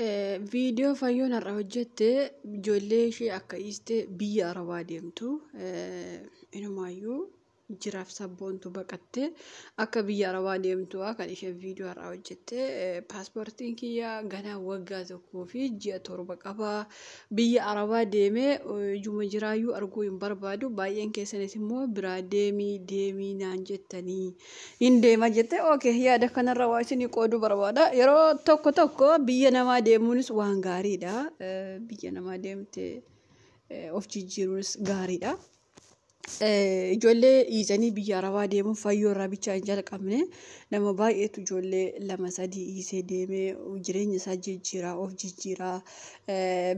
Viidiyoo fayyoon har'a hojjette ijoollee ishee akka dhiiste biyya arabaa deemtu inumaayyuu jiraaf sabboontu baqatte akka biyya arabaa deemtu kan ishee viidiyoo har'a hojjette paaspoortiin kiyyaa ganaa waggaa tokkoo fi ji'a 7 qaba biyya arabaa deemee ijuma jiraayyuu arguu hin barbaadu baay'een keessanis immoo biraa deemii naan jettanii hin deema jette okay yaada kanarra waa isin qooduu barbaada yeroo tokko biyya namaa deemuunis waan gaariidha biyya namaa deemte of jijjiiruunis gaariidha. Ijoollee dhiisanii biyya arabaa deemuun fayyoo irraa bichaa hin jalqabne nama baay'eetu ijoollee 2-3 dhiisee deemee jireenya isaa jijjiiraa of jijjiiraa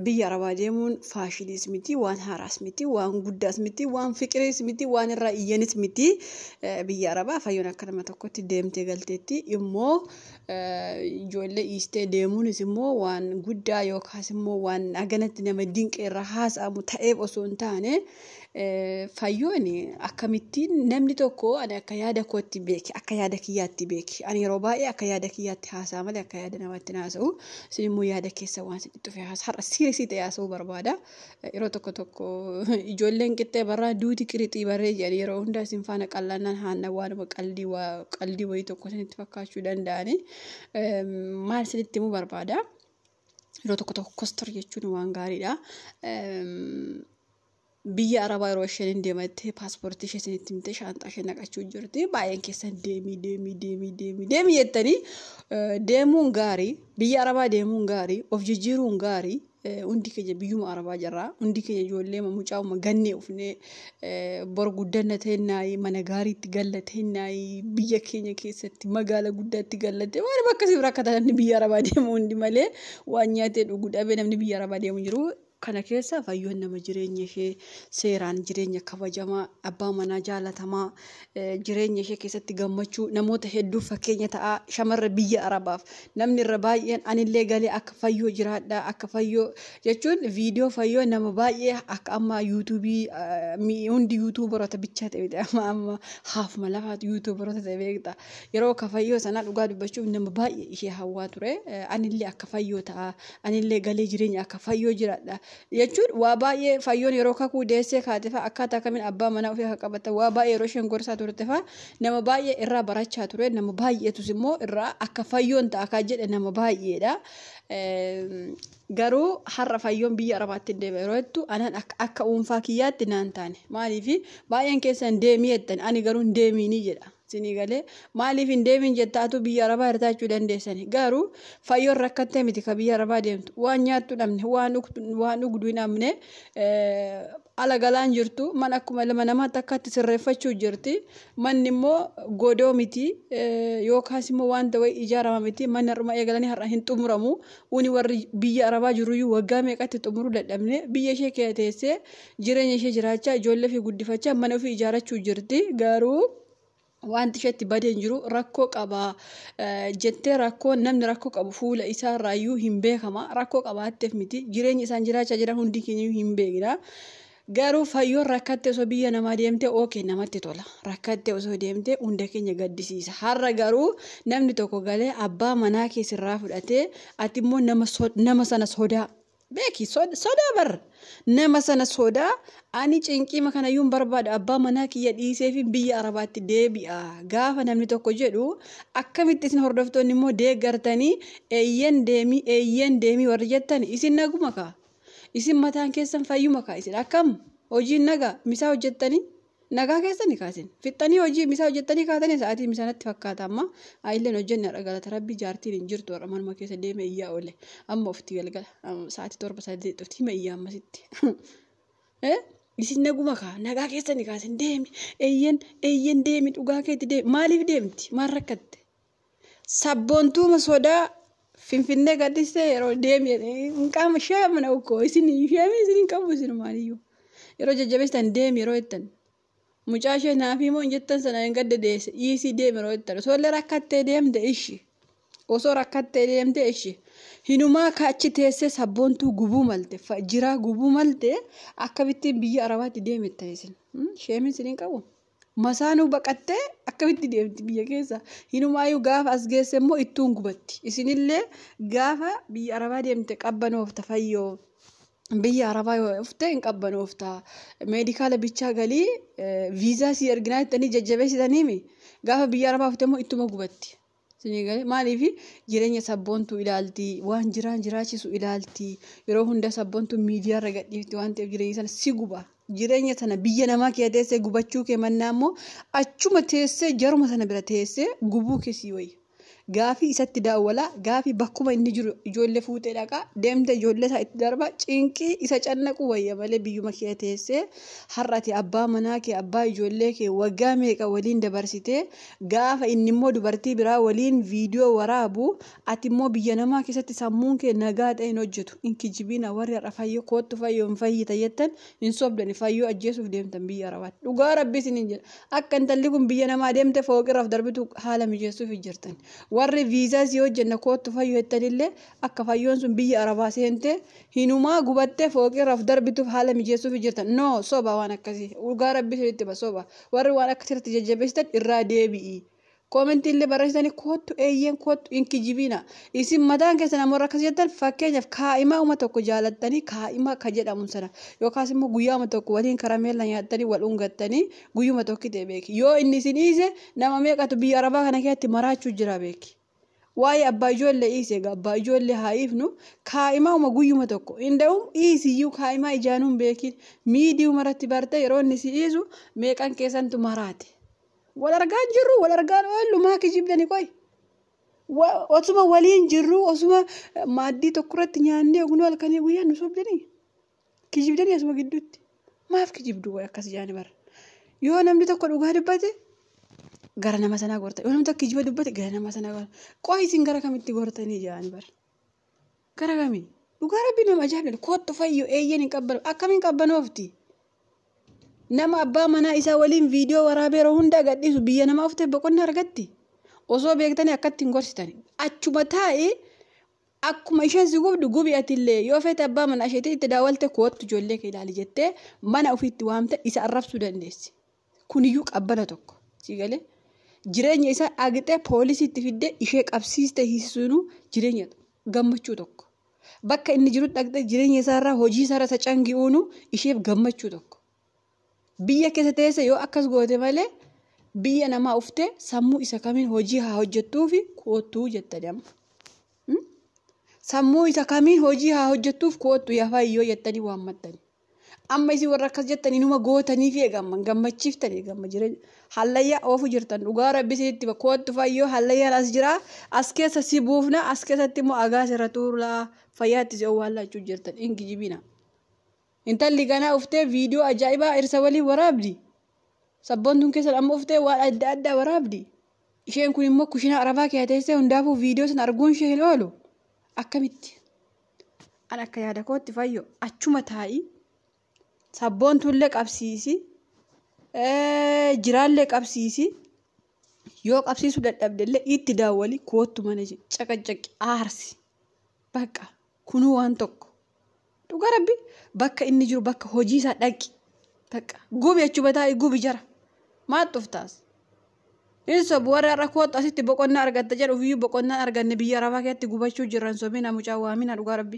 biyya arabaa deemuun faashiniis miti waan haaraas miti waan guddaas miti waan fiqiriis miti waan irraa iyyanis miti biyya arabaa fayyoon akka nama tokkotti deemtee galteetti immoo ijoollee dhiistee deemuunis immoo waan guddaa yookaas immoo waan aganatti nama dinqee irraa haasa'amu ta'eef osoo hin taane fayyoon akkamittiin namni tokko ani akka yaada kootti beeki akka yaada kiyyaatti beeki ani yeroo baay'ee akka yaada kiyyaatti haasa'a malee akka yaada namaatti haasa'u isin immoo yaada keessa waan sitti dhufe har'a sirisii ta'e haasa'uu barbaada yeroo tokko ijoolleen qixxee barraa duuti qirixii barree jedhanii yeroo hundaa isin faana qal'annaan haanna waanuma qaldii wayii tokko isinitti fakkaachuu danda'ani maal isinitti himuu barbaada yeroo tokko kostor jechuun waan gaariidha. Biyya arabaa yeroo isheen deematte paaspoortii ishee isinitti himte shaanxaa ishee naqachuu jirti baay'een keessan deemii jettanii deemuun gaarii biyya arabaa deemuun gaarii of jijjiiruun gaarii hundi keenya biyyuma arabaa jirra hundi keenya ijoollee mucaa'uma gannee ufnee bor guddanna ta'ennaayi mana gaariitti gallatennaayi biyya keenya keessatti magaala guddaatti gallatte waan bakkasiif rakkata namni biyya arabaa deemu hundi malee waan nyaatee dhuguu dhabee namni biyya arabaa deemu jiru. Kana keessa fayyoon nama jireenya ishee seeraan jireenya kabajamaa abbaa manaa jaalatamaa jireenya ishee keessatti gammachuu namoota hedduu fakkeenya ta'a shamarra biyya arabaaf namni irra baay'een anillee galee akka fayyoo jiraadha akka fayyoo jechuun viidiyoo fayyoo nama baay'ee akka amma yuutuubii hundi yuutuubaroota bichaa ta'e amma haafuma lafaatu yuutuubaroota ta'e beekta yeroo akka fayyoo sanaa dhugaa dubbachuuf nama baay'ee ishee hawwaa ture anillee akka fayyoo ta'a anillee galee jireenya akka fayyoo jiraadha. Jechuun waa baay'ee fayyoon yeroo kakuu deessee kaatefa akkaataa kamiin abbaa manaa ofii akka qabata waa baay'ee yeroo isheen gorsaa turtefa nama baay'ee irraa barachaa ture nama baay'eetus immoo irraa akka fayyoon ta'a akka jedhe nama baay'eedha. Garuu har'a fayyoon biyya arabaatti deema yeroo jettu anaan akka dhuunfaa kiyyaatti naan taane maaliif baay'een keessan deemii jettan ani garuu deemiinii jedha. Galee maaliif hin deemin jettaatu biyya arabaa hirtaachuu dandeessani garuu fayyoon rakkattee miti ka biyya arabaa deemtu waan nyaattu dhabne waan dhugdu hin dhabne ala galaan jirtu man akkuma lama namaatti akkatti sirreeffachuu jirti manni immoo godoo miti yookaas immoo wanta wayii ijaarama miti manni har'uma eegalanii har'a hin xumuramu uni warri biyya arabaa jiruyyuu waggaa meeqatti xumuruu dadhabne biyya ishee keessa teessee jireenya ishee jiraachaa ijoollee fi guddifachaa mana ofii ijaarachuu jirti garuu. Wanti isheetti badeen jiru rakkoo qaba jettee rakkoo namni rakkoo qabu fuula isaa raayyuu hin beekama rakkoo qabaatteef miti jireenya isaan jiraachaa jiran hundi keenya hin beekna garuu fayyoon rakkattee osoo biyya namaa deemtee okay namatti tola rakkattee osoo deemtee hunda keenya gaddisiisa har'a garuu namni tokko galee abbaa manaa keessirraa fudhatee ati immoo nama sana sodaa beeki sodaa bar nama sana sodaa ani cinqima kanayyuu barbaada abbaa manaa kiyya dhiisee fi biyya arabaatti deebi'a gaafa namni tokko jedhu akkamitti isin hordoftoonni immoo deeggartanii eeyyen deemii warri jettan isin naguma kaa isin mataan keessan fayyuma kaa isin akkam hojiin nagaa misaa hojjettanii nagaa keessanii kaasin fixxanii hojii misaa hojjettanii kaatanii sa'aatii misaanatti fakkaata amma ayilleen hojjenne galata rabbii jaartiin hin jirtu warra manuma keessa deeme iyyaa oole amma ofti galgala sa'aatii 7-8 dhufti hima iyyaa ammasitti isin naguma kaa nagaa keessanii kaasin eeyyen deemi dhugaa keetti deemi maaliif deemti maal rakkatte sabboontuuma sodaa finfinnee gaddistee yeroo deemi qaama sheemna ukkoo isin hin qabu isin maaliyyuu yeroo jajjabeessan deemi yeroo jettan mucaa ishee naafii moo jettan sana hin gadda deesse dhiisii deemi yeroo jettan osoo rakkattee deemte ishi osoo rakkattee deemte ishi hinumaa kaachi teessee sabboontuu gubuu malte jiraa gubuu malte akkabittiin biyya arabaatti deemetta isin sheemin isin hin qabu masaanuu baqattee akkamitti deemti biyya keessa hinumaayyuu gaafa as geesse immoo ittuun gubatti isinillee gaafa biyya arabaa deemte qabbanoofta fayyoo biyya arabaa yoo ufte hin qabbanoofta meedikaala bichaa galii viizaa si erginaa jettanii jajjabeessitaniimi gaafa biyya arabaa ufte immoo ittuma gubatti. Maaliif jireenya sabboontuu ilaalti waan jiraachisu ilaalti yeroo hunda sabboontuu miidiyaa irra gadhiifti waan ta'eef jireenya sana si guba jireenya sana biyya namaa kee teessee gubachuu kee mannaa immoo achuma teessee jaruma sana bira teessee gubuu keessii wayya gaafii isatti daawwala gaafii bakkuma inni jiru ijoollee fuutee dhaqaa deemte ijoollee isaa itti darba cinqii isa cannaqu wayya malee biyyuma kee teessee har'ati abbaa manaa kee abbaa ijoollee kee waggaa meeqa waliin dabarsitee gaafa inni immoo dubartii biraa waliin viidiyoo waraabu ati immoo biyya namaa keessatti sammuun kee nagaa ta'een hojjetu inkijibina warri har'a fayyoo koottu fayyoo hin fayyita jettan hin sobdani fayyoo ajjeesuuf deemtan biyya arabaatti dhugaa rabbii isiniin jedha akka intalli kun biyya namaa deemte fooqirraaf darbitu haala mijeessuuf jirtan. Warri viizaa si hojjenna kootu fayyoo jettanillee akka fayyoon sun biyya arabaa seente hinumaa gubattee fooqirraaf darbituuf haala mijeessuuf jirtan no soba waan akkasii dhugaa rabbii sirriitti basoba warri waan akkasirratti jajjabeessitan irraa deebi'i koomentiillee barreessitanii kootu eeyyeen kootu inkijibina isin mataan keessa namoota akkas jettan fakkeenyaaf kaa'imaa uma tokko jaalattanii kaa'imaa ka jedhamu sana yookaas immoo guyyaama tokko waliin karameella nyaattanii wal ungattanii guyyuma tokkitti beeki yoo inni isin dhiise nama meeqatu biyya arabaa kana keessatti maraachuu jira beeki waa'ee abbaa ijoollee dhiise abbaa ijoollee haa ifnu kaa'imaa uma guyyuma tokko inda'u dhiisiyyuu kaa'imaa ijaanuun beekin miidiyuu maratti barte yeroo inni si dhiisu meeqan keessantu maraate. Wal argaan jirru wal argaan oollu maa kijibdani koy osuma waliin jirru osuma maaddii tokkorratti nyaannee ogunoo halkanii guyyaa nu sobdanii kijibdanii asuma gidduutti maaf kijibdu way akkas jaani bara yoo namni tokko dhugaa dubbate gara nama sanaa gorta yoo namni tokko kijiba dubbate gara nama sanaa gorta qoy isin gara kamitti gortanii jaani bara gara kamii dhugaa rabbii nama ajaa'ibdha koottu fayyoo eeyyeen hin qabbanu akkamiin qabbanoofti. Nama abbaa manaa isaa waliin viidiyoo waraabee yeroo hundaa gadhiisu biyya namaa uftee boqonnaa argatti osoo beektanii akkatti hin gorsitani achuma taa'ee akkuma isheen si gubdu gubi atillee yoo feete abbaa manaa isheetii itti daawwalte kootu ijoollee kee ilaali jettee mana ofiitti waamte isa arrabsuu dandeessi kuniyyuu qabbana tokko si galee jireenya isaa agixee poolisiitti fiddee ishee qabsiiste hiisisuunuu jireenya gammachuu tokko bakka inni jiru dhaqxee jireenya isaarraa hojii isaarra isa cangi'uunuu isheef gammachuu tokko. Biyya keessa teesse yoo akkas goote malee biyya namaa uftee sammuu isa kamiin hojii haa hojjettuuf kootuu jettanii amma sammuu isa kamiin hojii haa hojjettuuf kootu yaa fayyoo jettanii waammattanii amma isin warra akkas jettanii numa gootanii fi gammachiiftanii gamma jireenya hallayyaa oofu jirtan dhugaa rabbi isinitti kootu fayyoo hallayyaan as jira as keessa si buufna as keessatti immoo agaas irra tuulaa fayyaatti si owwaallachuu jirtan inkijibina. Intalli ganaa uftee viidiyoo ajaa'ibaa irsa waliin waraabdi sabboontuun keessa amma uftee waan adda addaa waraabdi isheen kun immoo kushinaa arabaa kee teessee hundaafuu viidiyoo sana arguun ishee hin oolu akkamitti an akka yaada kootti fayyoo achuma taa'i sabboontuullee qabsiisi jiraallee qabsiisi yoo qabsiisuu dadhabdellee itti daawwali koottu mana caqacaqi aarsi bakka kunuu waan tokko. Dhugaa rabbi bakka inni jiru bakka hojii isaa dhaqi takka gubi achuma taa'e gubi jara maal dhuftaas inso warra irra kootu asitti boqonnaa argatta jedhu fiyyuu boqonnaan arganne biyya arabaa keessatti gubachuu jiran sobina mucaa waamina dhugaa rabbi.